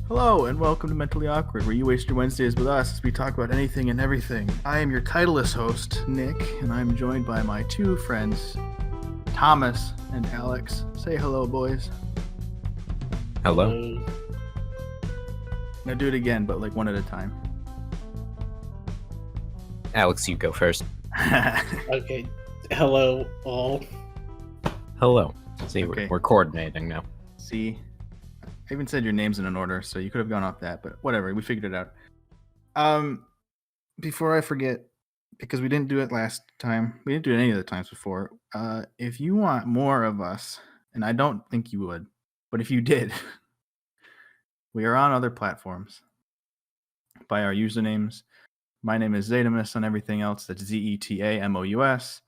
Hello and welcome to Mentally Awkward, where you waste your Wednesdays with us as we talk about anything and everything. I am your titleless host, Nick, and I'm joined by my two friends, Thomas and Alex. Say hello, boys. Hello. Now do it again, but like one at a time. Alex, you go first. Okay. Hello, all. Hello. See, Okay. we're coordinating now. See, I even said your names in an order, so you could have gone off that, but whatever, we figured it out. Before I forget, because we didn't do it last time, we didn't do it any of the times before. If you want more of us, and I don't think you would, but if you did, we are on other platforms by our usernames. My name is Zetamus on everything else. That's Zetamous.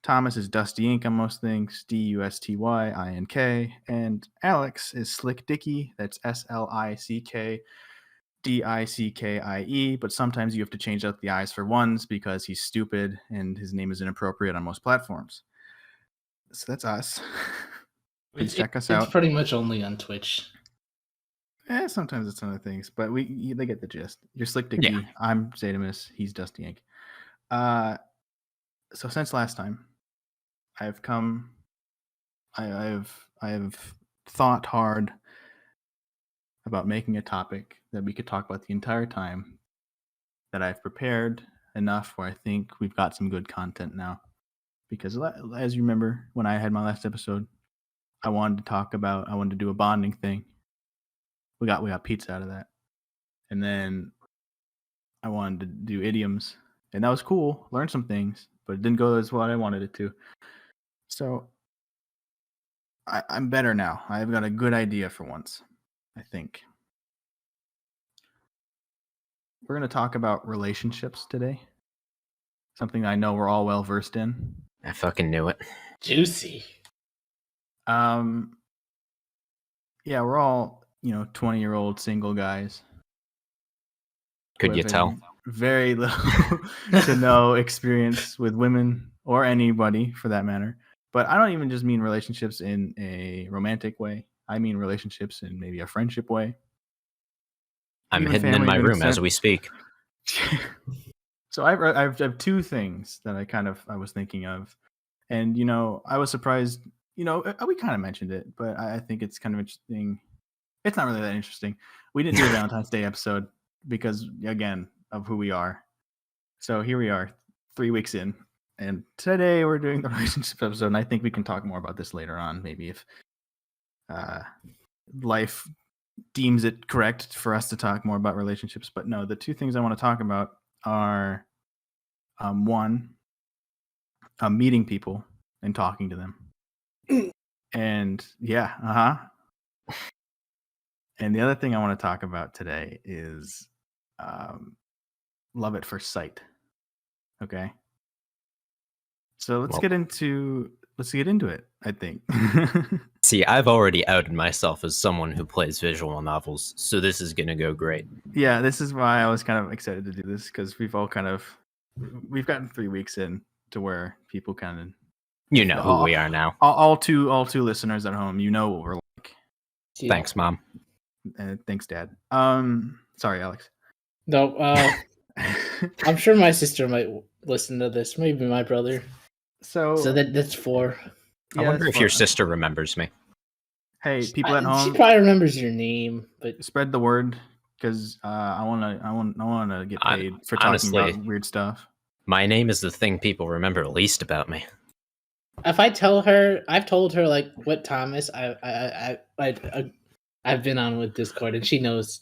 Thomas is Dusty Ink on most things, DUSTYINK, and Alex is Slick Dicky. That's SLICKDICKIE. But sometimes you have to change out the I's for ones because he's stupid and his name is inappropriate on most platforms. So that's us. Please check us out. It's pretty much only on Twitch. Sometimes it's other things, but they get the gist. You're Slick Dicky. Yeah. I'm Zetamus. He's Dusty Ink. So since last time, I have thought hard about making a topic that we could talk about the entire time, that I've prepared enough where I think we've got some good content now. Because as you remember, when I had my last episode, I wanted to do a bonding thing. We got pizza out of that. And then I wanted to do idioms. And that was cool. Learned some things, but it didn't go as what I wanted it to. So I'm better now. I've got a good idea for once, I think. We're going to talk about relationships today. Something I know we're all well versed in. I fucking knew it. Juicy. Yeah, we're all, 20-year-old single guys. Could you tell? Very little to no experience with women or anybody for that matter. But I don't even just mean relationships in a romantic way. I mean relationships in maybe a friendship way. I'm Even hidden in family my to an room as extent. we speak. So I have two things that I was thinking of, and I was surprised. We kind of mentioned it, but I think it's kind of interesting. It's not really that interesting. We didn't do a Valentine's Day episode because, again, of who we are. So here we are, 3 weeks in, and today we're doing the relationship episode. And I think we can talk more about this later on, maybe if life deems it correct for us to talk more about relationships. But no, the two things I want to talk about are one, meeting people and talking to them. And and the other thing I want to talk about today is love at first sight. Okay. So let's get into it, I think. See, I've already outed myself as someone who plays visual novels, so this is going to go great. Yeah, this is why I was kind of excited to do this, because we've gotten 3 weeks in to where people kind of who we are now. All two listeners at home, what we're like. Yeah. Thanks, Mom. Thanks, Dad. Sorry, Alex. No, I'm sure my sister might listen to this. Maybe my brother. So that's 4. I wonder if your sister remembers me. Hey, people at home. She probably remembers your name, but spread the word, because I want to get paid for talking about weird stuff. My name is the thing people remember least about me. If I tell her, I've told her like what Thomas I've been on with Discord, and she knows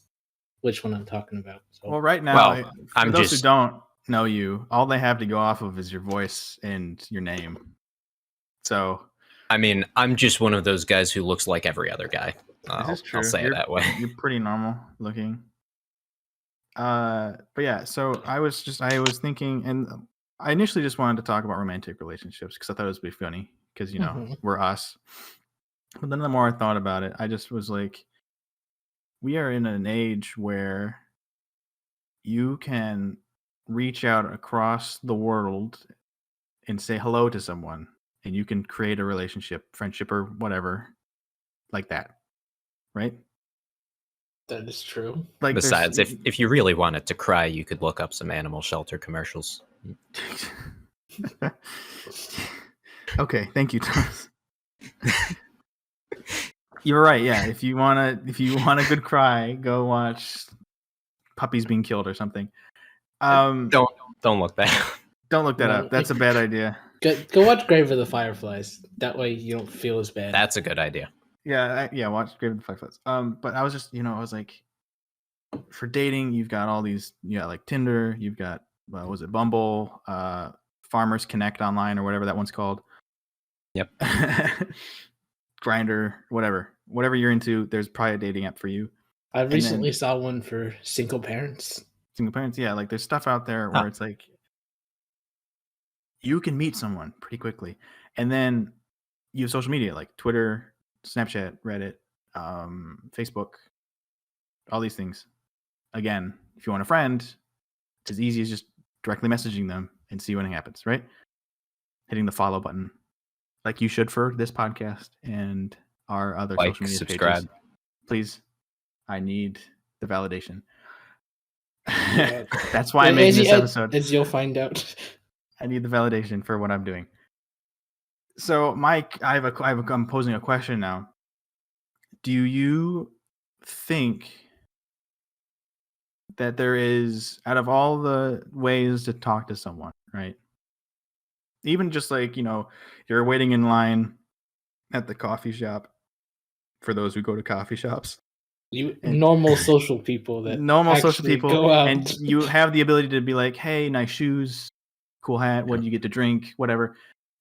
which one I'm talking about. So. Well, right now, for those who don't know you, all they have to go off of is your voice and your name. So, I mean, I'm just one of those guys who looks like every other guy. This is true. I'll say it that way. You're pretty normal looking. But yeah, so I was thinking, and I initially just wanted to talk about romantic relationships because I thought it would be funny because, we're us. But then the more I thought about it, I just was like, we are in an age where you can reach out across the world and say hello to someone, and you can create a relationship, friendship, or whatever like that. Right? That is true. Like, besides, if you really wanted to cry, you could look up some animal shelter commercials. Okay, thank you, Thomas. You're right. Yeah, if you want a good cry, go watch puppies being killed or something. Don't look that up. Don't look that up. That's a bad idea. Go watch Grave of the Fireflies. That way you don't feel as bad. That's a good idea. Yeah, watch Grave of the Fireflies. But I was just, I was like, for dating, you've got all these, like Tinder, you've got, was it Bumble, Farmers Connect Online or whatever that one's called. Yep. Grindr, whatever you're into, there's probably a dating app for you. I recently saw one for single parents. Yeah. Like there's stuff out there where it's like you can meet someone pretty quickly, and then you have social media like Twitter, Snapchat, Reddit, Facebook, all these things. Again, if you want a friend, it's as easy as just directly messaging them and see what happens, right? Hitting the follow button, like you should for this podcast and our other social media subscribe. pages. Please, I need the validation. That's why I'm making this episode. As you'll find out. I need the validation for what I'm doing. So, Mike, I'm posing a question now. Do you think that there is, out of all the ways to talk to someone, right? Even just like, you're waiting in line at the coffee shop, for those who go to coffee shops. Normal social people go out. And you have the ability to be like, hey, nice shoes, cool hat, what do you get to drink, whatever,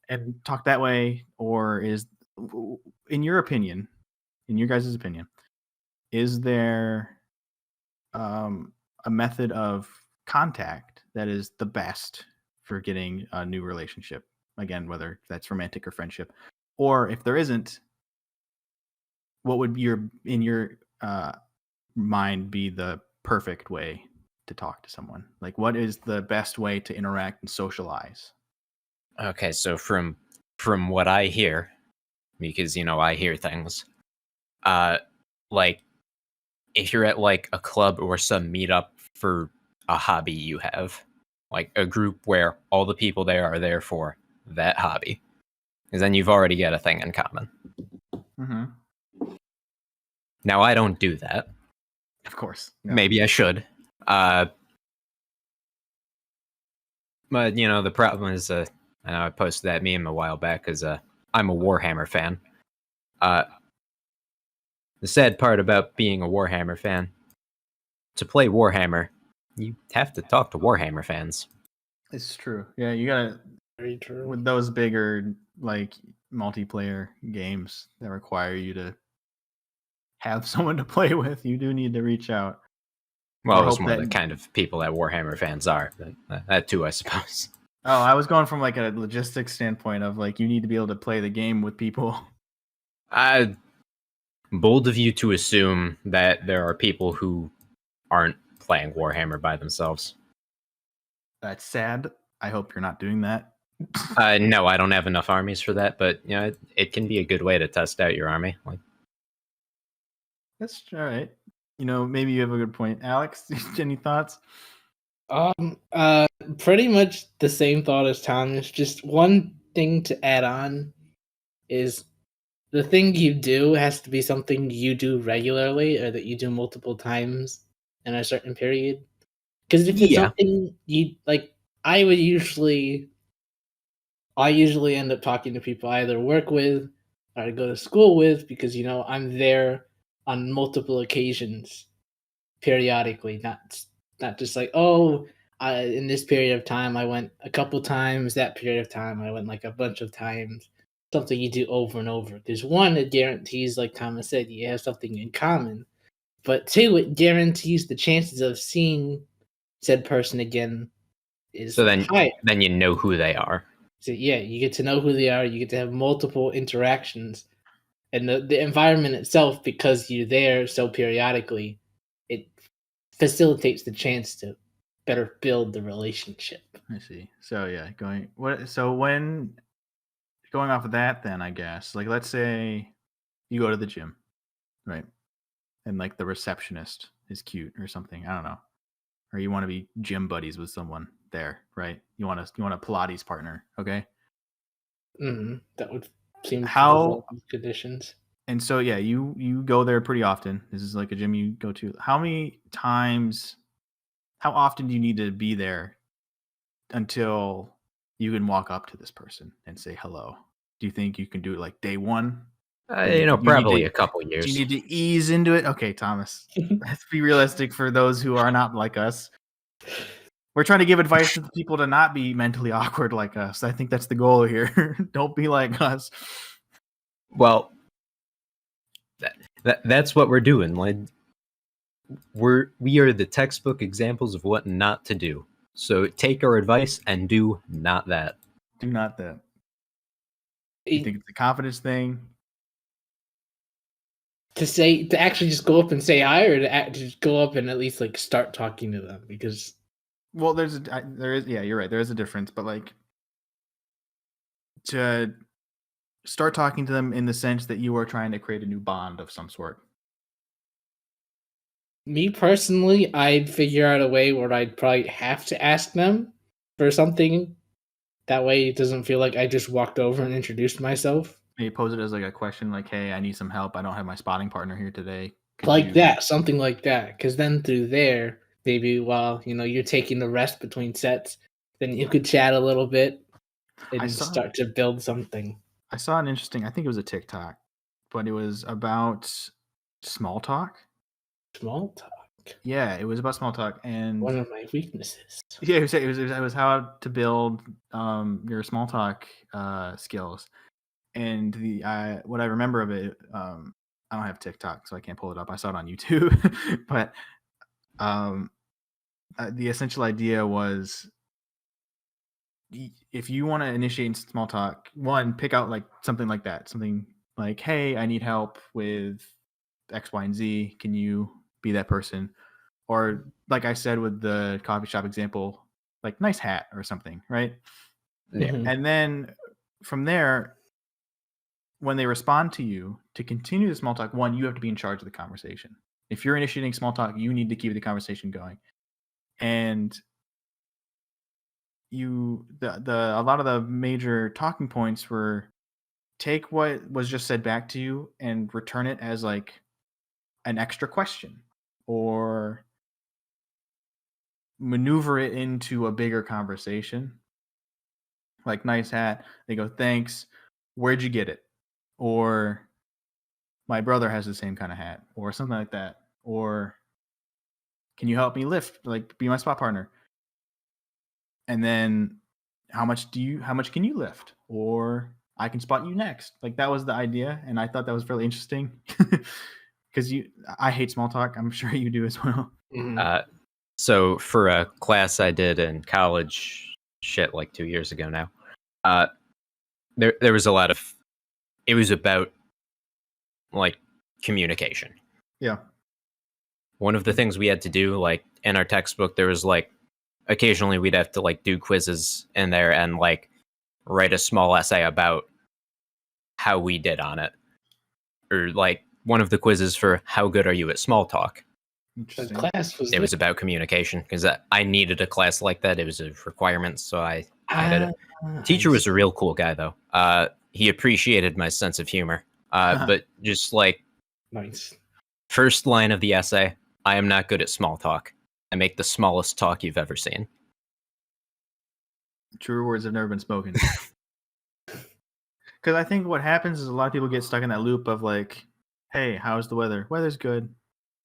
and talk that way. Or is, in your guys' opinion, is there a method of contact that is the best for getting a new relationship? Again, whether that's romantic or friendship, or if there isn't, what would in your mind be the perfect way to talk to someone? Like, what is the best way to interact and socialize? Okay, so from what I hear, because I hear things, like if you're at like a club or some meetup for a hobby you have, like a group where all the people there are there for that hobby, because then you've already got a thing in common. Mm-hmm. Now, I don't do that. Of course. No. Maybe I should. But, the problem is, I know I posted that meme a while back because I'm a Warhammer fan. The sad part about being a Warhammer fan, to play Warhammer, you have to talk to Warhammer fans. It's true. Yeah, you gotta. Very true. With those bigger, like, multiplayer games that require you to have someone to play with, you do need to reach out. Well, it's more the kind of people that Warhammer fans are. But that too, I suppose. Oh, I was going from like a logistics standpoint of like you need to be able to play the game with people. Bold of you to assume that there are people who aren't playing Warhammer by themselves. That's sad. I hope you're not doing that. No, I don't have enough armies for that, but it can be a good way to test out your army. Like, that's all right. Maybe you have a good point. Alex, any thoughts? Pretty much the same thought as Thomas. Just one thing to add on is the thing you do has to be something you do regularly or that you do multiple times in a certain period. Because if it's something you like, I usually end up talking to people I either work with or I go to school with because I'm there on multiple occasions periodically, not just like, in this period of time I went a couple times, that period of time I went like a bunch of times. Something you do over and over. Because one, it guarantees, like Thomas said, you have something in common. But two, it guarantees the chances of seeing said person again is higher. Then you know who they are. So yeah, you get to know who they are. You get to have multiple interactions. And the environment itself, because you're there so periodically, it facilitates the chance to better build the relationship. I see. So yeah, going off of that, then I guess, like, let's say you go to the gym, right? and like the receptionist is cute or something. I don't know. Or you want to be gym buddies with someone there, right? You want a Pilates partner, okay? That would seem to How develop these conditions. and so yeah, you go there pretty often. This is like a gym you go to. How often do you need to be there until you can walk up to this person and say hello? Do you think you can do it like day one? You know, You need probably to- a couple Do years. you need to ease into it? Okay, Thomas. Let's be realistic for those who are not like us. We're trying to give advice to the people to not be mentally awkward like us. I think that's the goal here. Don't be like us. Well, that's what we're doing. Like, we are the textbook examples of what not to do. So take our advice and do not that. Do not that. You think it's a confidence thing? To actually just go up and say hi, or to just go up and at least like start talking to them, because Well, there is yeah, you're right. There is a difference, but like to start talking to them in the sense that you are trying to create a new bond of some sort. me personally, I'd figure out a way where I'd probably have to ask them for something. That way, it doesn't feel like I just walked over and introduced myself. Maybe pose it as like a question, like, "Hey, I need some help. I don't have my spotting partner here today." Could Like you-" that, something like that. Because then through there, maybe while you're taking the rest between sets, then you could chat a little bit and start to build something. I saw an interesting. I think it was a TikTok, but it was about small talk. Small talk. Yeah, it was about small talk, and One of my weaknesses. yeah, it was how to build your small talk skills. And the what I remember of it, I don't have TikTok, so I can't pull it up. I saw it on YouTube, but the essential idea was if you want to initiate small talk, one, pick out like something like that, something like, "Hey, I need help with X, Y, and Z. Can you be that person?" Or like I said with the coffee shop example, like nice hat or something, right? Yeah. Mhm. And then from there, when they respond to you, to continue the small talk, one, you have to be in charge of the conversation. If you're initiating small talk, you need to keep the conversation going. And a lot of the major talking points were take what was just said back to you and return it as like an extra question or maneuver it into a bigger conversation. Like, nice hat. They go, thanks. Where'd you get it? Or my brother has the same kind of hat, or something like that. Or can you help me lift? Like, be my spot partner. And then how much can you lift? Or I can spot you next. Like, that was the idea, and I thought that was really interesting. Because I hate small talk. I'm sure you do as well. Mhm. So for a class I did in college, shit, like 2 years ago now, there was a lot of, it was about like communication. Yeah. One of the things we had to do, like in our textbook, there was like occasionally we'd have to like do quizzes in there and like write a small essay about how we did on it, or like one of the quizzes for how good are you at small talk. The Interesting. class was It was about communication because I needed a class like that. It was a requirement, so I did it. Teacher was a real cool guy, though. He appreciated my sense of humor. But just like nice. first line of the essay, I am not good at small talk. I make the smallest talk you've ever seen. Truer words have never been spoken. Because I think what happens is a lot of people get stuck in that loop of like, hey, how's the weather? Weather's good.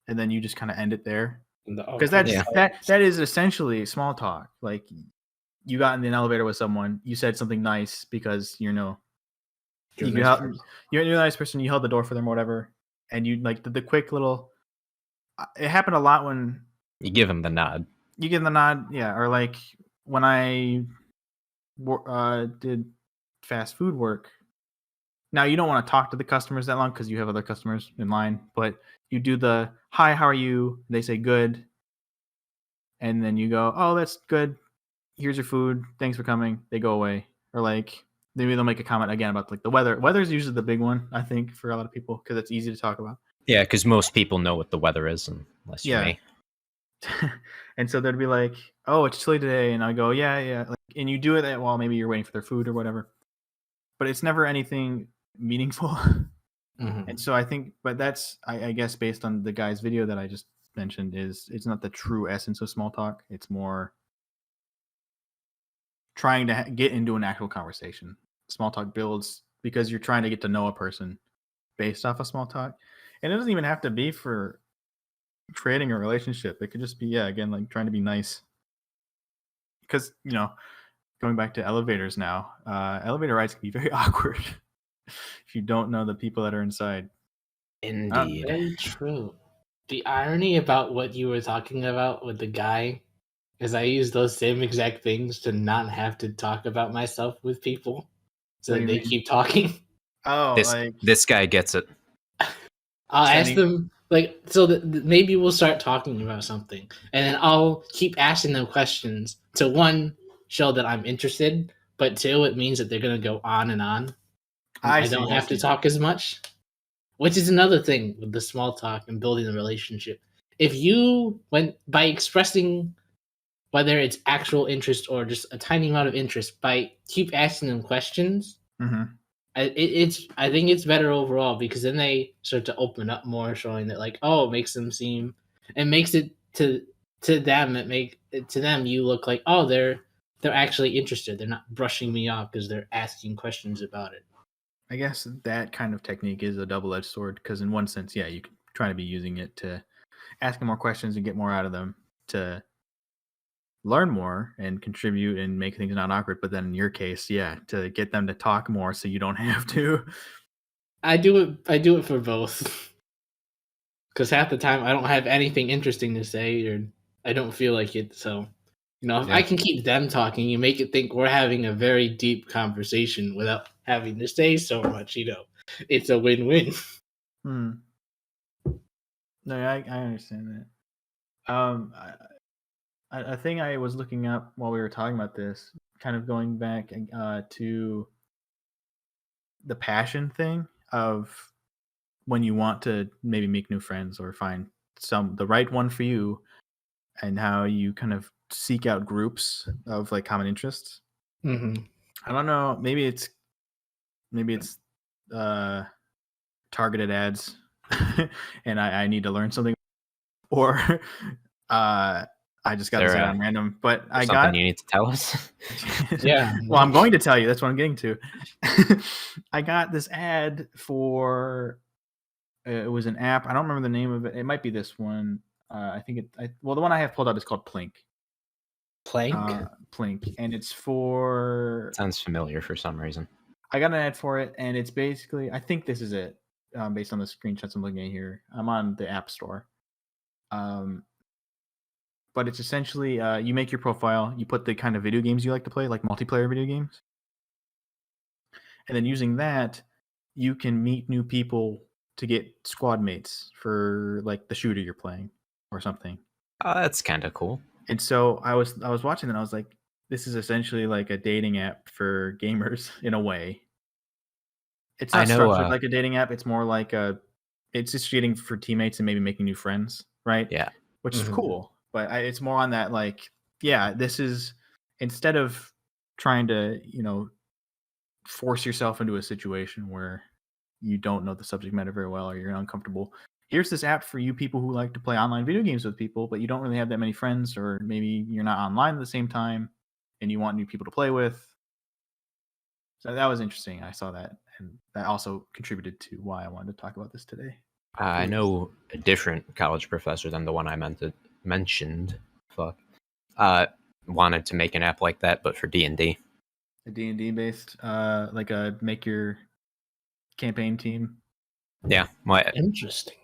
And then you just kind of end it there. Because that is essentially small talk. Like, you got in the elevator with someone, you said something nice because you're a nice person, you held the door for them or whatever, and you like the quick little. It happened a lot when you give them the nod. You give them the nod, yeah. Or like when I did fast food work. Now you don't want to talk to the customers that long because you have other customers in line, but you do the hi, how are you? They say good, and then you go, oh, that's good. Here's your food. Thanks for coming. They go away, or like maybe they'll make a comment again about like the weather. Weather is usually the big one, I think, for a lot of people because it's easy to talk about. Yeah, because most people know what the weather is, unless you're Yeah. me. And so they'd be like, "Oh, it's chilly today," and I go, "Yeah, yeah," like, and you do it while maybe you're waiting for their food or whatever, but it's never anything meaningful. Mhm. And so I think, but that's I guess based on the guy's video that I just mentioned, is it's not the true essence of small talk. It's more trying to get into an actual conversation. Small talk builds because you're trying to get to know a person based off of small talk, and it doesn't even have to be for creating a relationship. It could just be, yeah, again, like trying to be nice. Because going back to elevators now, elevator rides can be very awkward if you don't know the people that are inside. Indeed. Very true. The irony about what you were talking about with the guy is I use those same exact things to not have to talk about myself with people, so What do that you they mean? keep talking. Oh, This like this guy gets it. I'll ask sending. them like so that maybe we'll start talking about something, and then I'll keep asking them questions to one show that I'm interested, but two it means that they're gonna go on and on. And I I see. don't I have to see. talk as much, which is another thing with the small talk and building a relationship. If you went by expressing whether it's actual interest or just a tiny amount of interest by keep asking them questions, Hmm. I think it's better overall because then they start to open up more, showing that like it makes them seem it makes it to them to them you look like they're actually interested. They're not brushing me off because they're asking questions about it. I guess that kind of technique is a double-edged sword because, in one sense, yeah, you can try to be using it to ask them more questions and get more out of them to learn more and contribute and make things not awkward. But then in your case, yeah, to get them to talk more so you don't have to. I do it for both because half the time I don't have anything interesting to say or I don't feel like it. So if I Yeah. can keep them talking, you make it think we're having a very deep conversation without having to say so much. It's a win-win. Hmm. No, I understand that. A thing I was looking up while we were talking about this, kind of going back to the passion thing of when you want to maybe make new friends or find the right one for you, and how you kind of seek out groups of like common interests. Hmm. I don't know. Maybe it's uh, targeted ads, and I need to learn something, or I just got this There, ad on random. But I something got. you need to tell us. Yeah. Well, I'm going to tell you. That's what I'm getting to. I got this ad for. It was an app. I don't remember the name of it. It might be this one. I think well, the one I have pulled up is called Plink. Plank. Plink, and it's for. Sounds familiar for some reason. I got an ad for it, and it's basically. I think this is it, based on the screenshots I'm looking at here. I'm on the App Store. But it's essentially you make your profile, you put the kind of video games you like to play, like multiplayer video games, and then using that, you can meet new people to get squad mates for like the shooter you're playing or something. That's kind of cool. And so I was watching and I was like, this is essentially like a dating app for gamers in a way. It's I not know. structured like a dating app. It's more like it's just dating for teammates and maybe making new friends, right? Yeah. Which is Mhm. cool. But it's more on that like, yeah, this is instead of trying to force yourself into a situation where you don't know the subject matter very well or you're uncomfortable. Here's this app for you people who like to play online video games with people, but you don't really have that many friends, or maybe you're not online at the same time and you want new people to play with. So that was interesting. I saw that, and that also contributed to why I wanted to talk about this today. I know a different college professor than the one I mentioned. Fuck. Wanted to make an app like that, but for D&D. A D&D based, like a make your campaign team. Yeah, well, Interesting.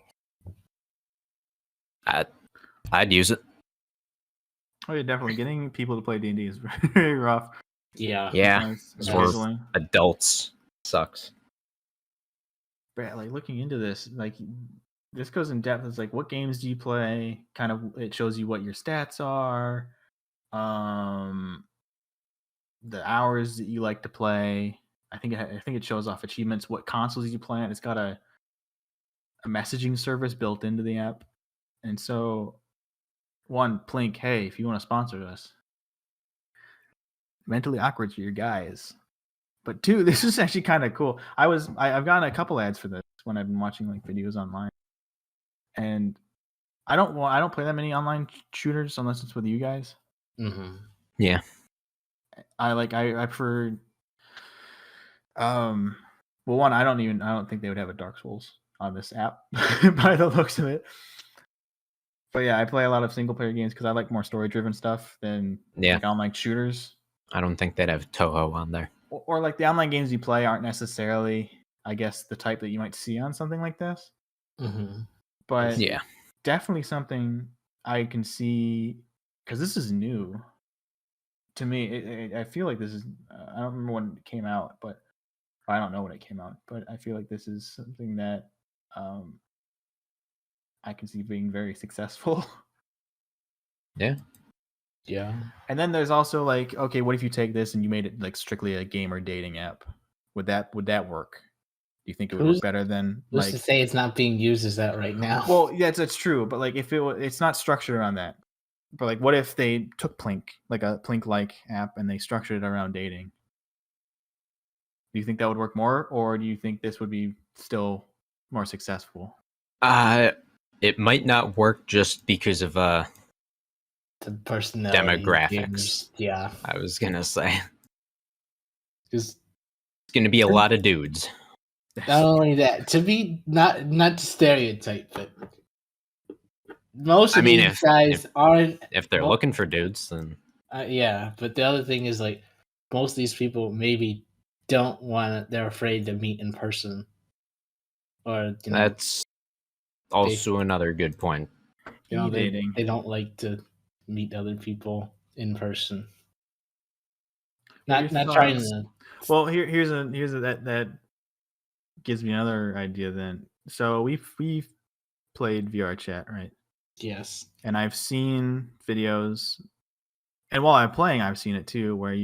I'd use it. Oh yeah, definitely. Getting people to play D&D is very rough. Yeah. Yeah, Sometimes for scheduling. adults sucks. But like looking into this, like this goes in depth. It's like, what games do you play? Kind of, it shows you what your stats are, the hours that you like to play. I think it shows off achievements, what consoles you play on. It's got a a messaging service built into the app. And so, one, Plink, hey, if you want to sponsor us, Mentally Awkward for your guys. But two, this is actually kind of cool. I've gotten a couple ads for this when I've been watching like videos online, and I don't play that many online shooters unless it's with you guys. Mm-hmm. Yeah. I prefer. Well, one, I don't think they would have a Dark Souls on this app by the looks of it. But yeah, I play a lot of single player games because I like more story driven stuff than like online shooters. I don't think they'd have Toho on there. Or like the online games you play aren't necessarily, I guess, the type that you might see on something like this. Mm-hmm. But Yeah, definitely something I can see because this is new to me. I feel like this is. I don't remember when it came out, but I don't know when it came out. But I feel like this is something that I can see being very successful. Yeah. And then there's also like, okay, what if you take this and you made it like strictly a game or dating app? Would that work? Do you think it would work better than who's like to say it's not being used as that right now? Well, yeah, that's true, but like if it's not structured around that. But like, what if they took Plink, like a Plink-like app, and they structured it around dating? Do you think that would work more, or do you think this would be still more successful? It might not work just because of the personality demographics. Yeah, I was gonna say because it's gonna be a lot of dudes. not only that, to be not to stereotype, but most of these guys aren't. If they're looking for dudes, then yeah. But the other thing is like most of these people maybe don't want. They're afraid to meet in person, or that's also another good point. They don't like to meet other people in person. Not trying to. Well, here's that gives me another idea then. So we've played VR chat, right? Yes. And I've seen videos, and while I'm playing, I've seen it too, where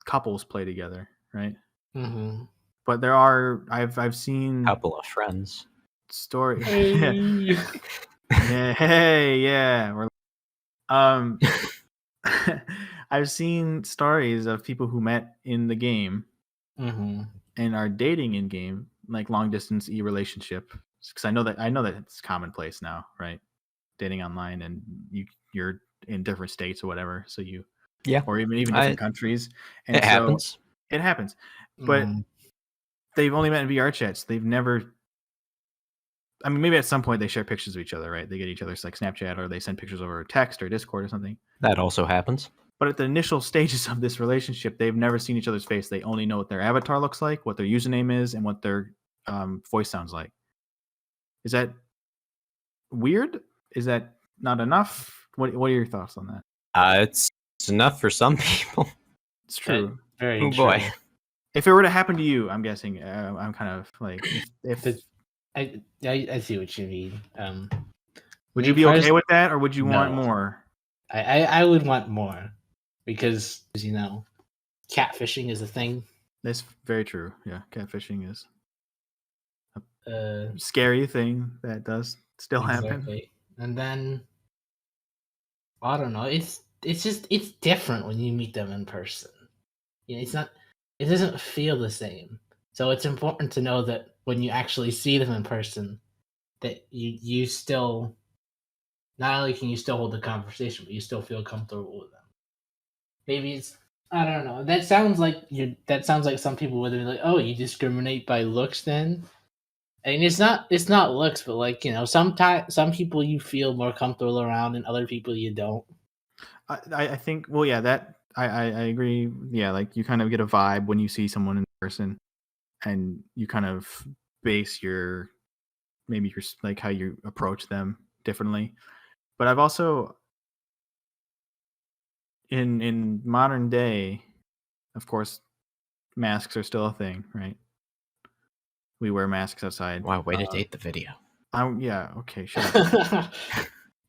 couples play together, right? Mm-hmm. But I've seen a couple of friends. Story. Hey. We're I've seen stories of people who met in the game and are dating in game, like long distance relationship. Because I know that it's commonplace now, right? Dating online, and you're in different states or whatever, so or even different countries, and happens. It happens, but they've only met in VR chats. They've never. I mean, maybe at some point they share pictures of each other, right? They get each other's like Snapchat, or they send pictures over text or Discord or something. That also happens. But at the initial stages of this relationship, they've never seen each other's face. They only know what their avatar looks like, what their username is, and what their voice sounds like. Is that weird? Is that not enough? What are your thoughts on that? It's enough for some people. It's true. Very true. Boy. If it were to happen to you, I'm guessing I'm kind of like if I see what you mean. Would you be okay with that, or would you want more? I would want more because catfishing is a thing. That's very true. Yeah, catfishing is a scary thing that does still happen. And then I don't know. It's different when you meet them in person. It doesn't feel the same. So it's important to know that when you actually see them in person, that you still, not only can you still hold the conversation, but you still feel comfortable with them. Maybe I don't know. That sounds like some people would be like, oh, you discriminate by looks then? And it's not looks, but like, some people you feel more comfortable around and other people you don't. I think, well, yeah, that I agree. Yeah, like you kind of get a vibe when you see someone in person, and you kind of base your like how you approach them differently. But I've also in modern day, of course, masks are still a thing, right? We wear masks outside. Wow, way to date the video. Yeah, okay, shut up.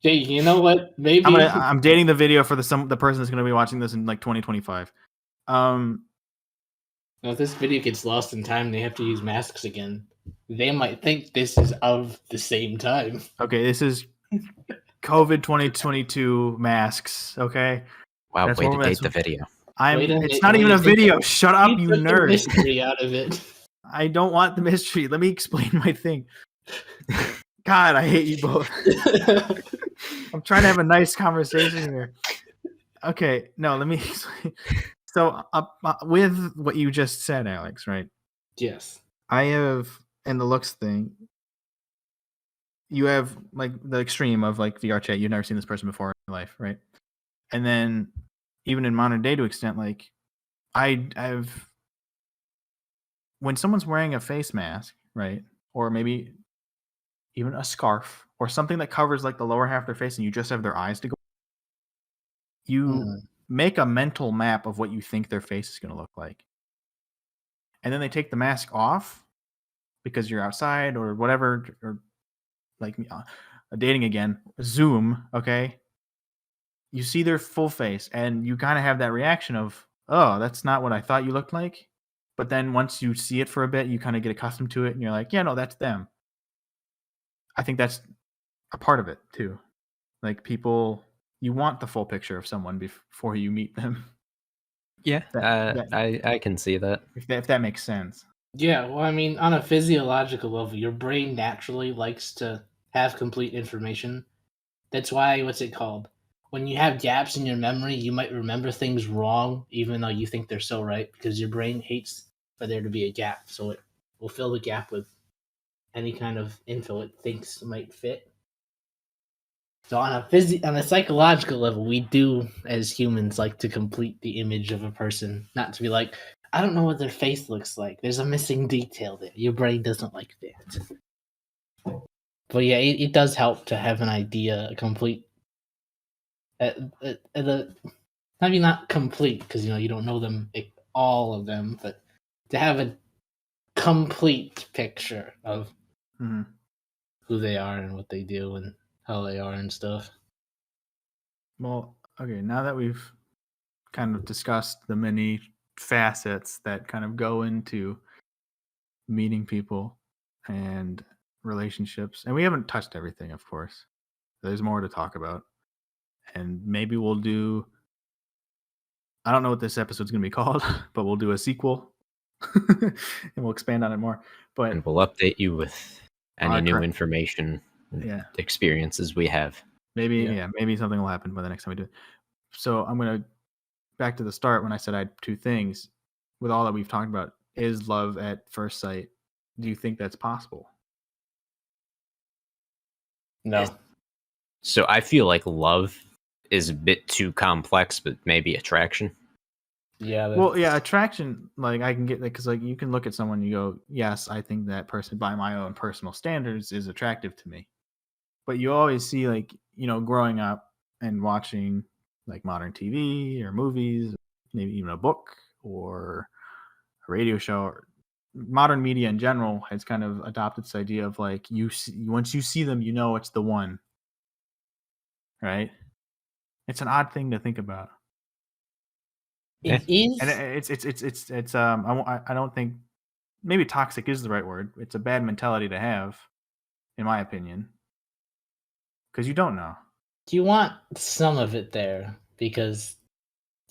Jay, you know what? Maybe I'm dating the video for the person that's going to be watching this in like 2025. If this video gets lost in time, they have to use masks again. they might think this is of the same time. Okay, this is COVID 2022 masks. Okay, Wow, That's way what- to that's date the what- video. Wait a It's minute, not wait even a a minute. video. Shut up, you took the nerd. mystery out of it. I don't want the mystery. Let me explain my thing. God, I hate you both. I'm trying to have a nice conversation here. Okay, no, let me explain. So, with what you just said, Alex, right? Yes. I have, in the looks thing, you have like the extreme of like VR chat. You've never seen this person before in your life, right? And then even in modern day to extent, like I've when someone's wearing a face mask, right? Or maybe even a scarf or something that covers like the lower half of their face and you just have their eyes to go, you Mhm. make a mental map of what you think their face is going to look like. And then they take the mask off because you're outside or whatever, or like dating again, Zoom, okay? You see their full face and you kind of have that reaction of, oh, that's not what I thought you looked like. But then once you see it for a bit, you kind of get accustomed to it and you're like, yeah, no, that's them. I think that's a part of it too. Like people, you want the full picture of someone before you meet them. Yeah, That- I can see that. If that makes sense. Yeah, well, I mean, on a physiological level, your brain naturally likes to have complete information. That's why, what's it called? When you have gaps in your memory, you might remember things wrong, even though you think they're so right, because your brain hates for there to be a gap. So it will fill the gap with any kind of info it thinks might fit. So on a psychological level, we do as humans like to complete the image of a person, not to be like, I don't know what their face looks like. There's a missing detail there. Your brain doesn't like that. But yeah, it does help to have an idea, a complete, maybe not complete because you don't know them, all of them, but to have a complete picture of Mhm. who they are and what they do and how they are and stuff. Well, okay, now that we've kind of discussed the many facets that kind of go into meeting people and relationships, and we haven't touched everything, of course. There's more to talk about. And maybe we'll do, I don't know what this episode's going to be called, but we'll do a sequel and we'll expand on it more. But And we'll update you with any new correct. information, Yeah. experiences we have. Maybe, Yeah. yeah, maybe something will happen by the next time we do it. So I'm going to back to the start when I said I had two things. With all that we've talked about, is love at first sight? Do you think that's possible? No. So I feel like love is a bit too complex, but maybe attraction. Yeah. Well, yeah, attraction, like I can get that because like you can look at someone and you go, yes, I think that person by my own personal standards is attractive to me. But you always see like, growing up and watching like modern TV or movies, maybe even a book or a radio show or modern media in general has kind of adopted this idea of like once you see them, it's the one. Right? It's an odd thing to think about. It is. And it's I don't think maybe toxic is the right word. It's a bad mentality to have, in my opinion, because you don't know. You want some of it there because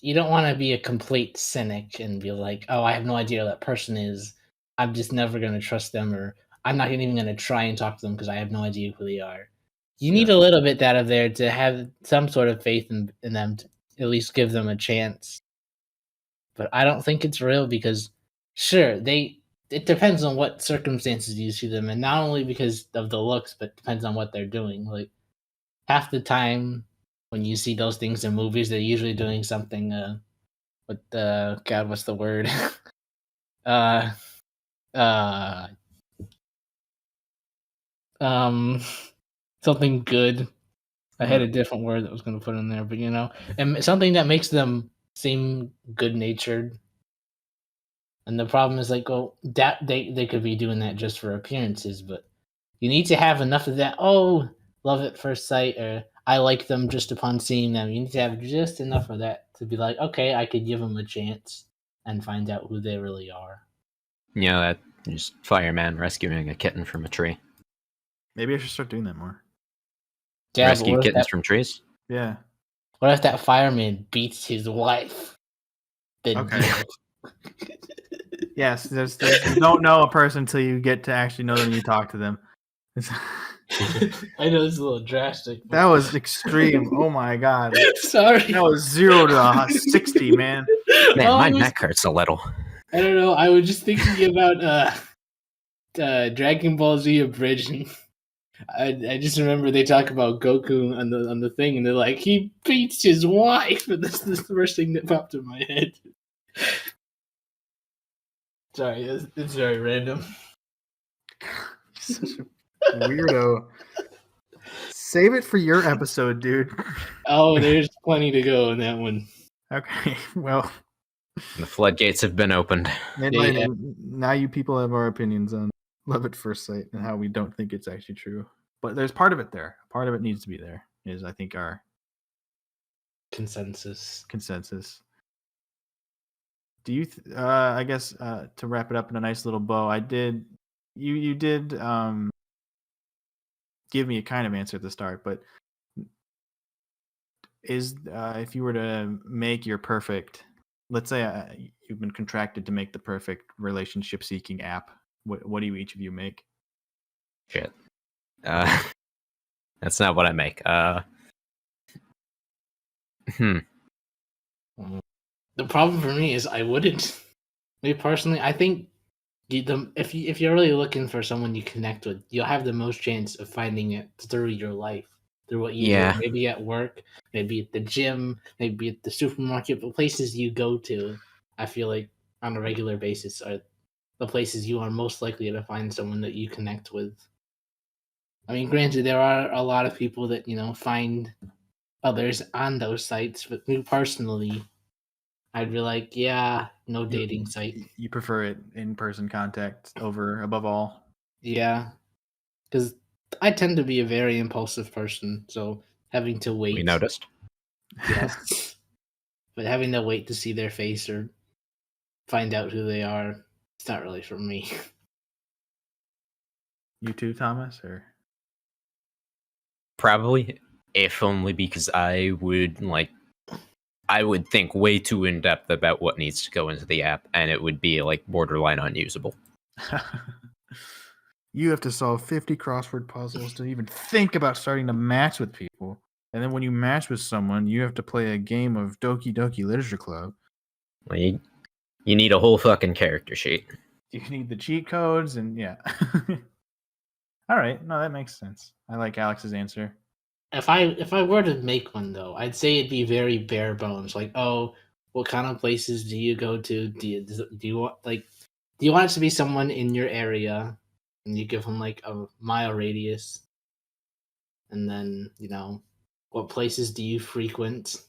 you don't want to be a complete cynic and be like, oh, I have no idea who that person is. I'm just never going to trust them, or I'm not even going to try and talk to them because I have no idea who they are. You need a little bit out of there to have some sort of faith in them, to at least give them a chance. But I don't think it's real because, sure, it depends on what circumstances you see them, and not only because of the looks, but depends on what they're doing. Like half the time when you see those things in movies, they're usually doing something. God, what's the word? Something good. I had a different word that was going to put in there, but and something that makes them seem good-natured. And the problem is like, well, that they could be doing that just for appearances, but you need to have enough of that. Oh, love at first sight, or I like them just upon seeing them. You need to have just enough of that to be like, okay, I could give them a chance and find out who they really are. You know, that just fireman rescuing a kitten from a tree. Maybe I should start doing that more. Yeah, but Rescue kittens from trees. Yeah. what if that fireman beats his wife? Then Okay. deal. Yes, there's you don't know a person until you get to actually know them and you talk to them. I know it's a little drastic. That was extreme. Oh my god. Sorry. That was 0 to 60, man. Man, Oh, my it was- neck hurts a little. I don't know. I was just thinking about Dragon Ball Z abridging. I just remember they talk about Goku on the thing, and they're like, he beats his wife. And this is the first thing that popped in my head. Sorry, it's very random. Such a weirdo. Save it for your episode, dude. Oh, there's plenty to go in that one. Okay, well, The floodgates have been opened. Yeah. now you people have our opinions on Love at First Sight and how we don't think it's actually true. But there's part of it there. Part of it needs to be there, is I think our Consensus. consensus. Do you, I guess, to wrap it up in a nice little bow, you did give me a kind of answer at the start, but is if you were to make your perfect, let's say you've been contracted to make the perfect relationship seeking app, what do each of you make? Shit. That's not what I make. The problem for me is I wouldn't. Me personally, I think if you're really looking for someone you connect with, you'll have the most chance of finding it through your life, through what you Yeah. do. Maybe at work, maybe at the gym, maybe at the supermarket, the places you go to. I feel like on a regular basis are the places you are most likely to find someone that you connect with. I mean, granted, there are a lot of people that find others on those sites, but me personally, I'd be like, yeah, no dating site. You prefer it in-person contact above all? Yeah, because I tend to be a very impulsive person, so having to wait. We noticed. Yes. But having to wait to see their face or find out who they are, it's not really for me. You too, Thomas, or? Probably, if only because I would think way too in depth about what needs to go into the app, and it would be like borderline unusable. You have to solve 50 crossword puzzles to even think about starting to match with people. And then when you match with someone, you have to play a game of Doki Doki Literature Club. Like, you need a whole fucking character sheet. You need the cheat codes and yeah. All right, no, that makes sense. I like Alex's answer. If I were to make one though, I'd say it'd be very bare bones. Like, oh, what kind of places do you go to? Do you want it to be someone in your area, and you give them like a mile radius, and then what places do you frequent?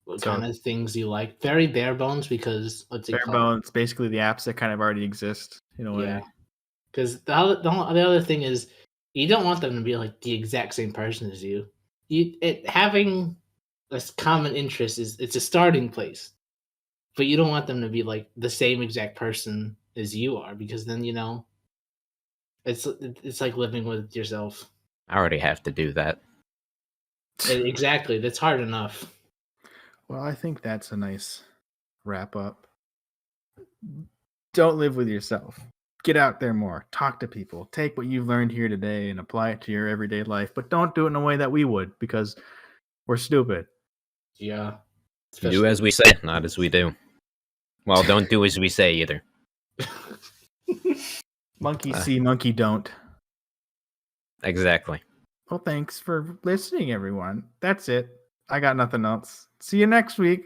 What So- kind of things you like? Very bare bones because what's it Bare called? bones, basically the apps that kind of already exist in a way. Yeah. Because the other thing is, you don't want them to be like the exact same person as you. Having a common interest it's a starting place, but you don't want them to be like the same exact person as you are, because then it's like living with yourself. I already have to do that. Exactly, that's hard enough. Well, I think that's a nice wrap up. Don't live with yourself. Get out there more. Talk to people. Take what you've learned here today and apply it to your everyday life, but don't do it in a way that we would because we're stupid. Yeah. Do as we say, not as we do. Well, don't do as we say either. Monkey see, monkey don't. Exactly. Well, thanks for listening, everyone. That's it. I got nothing else. See you next week.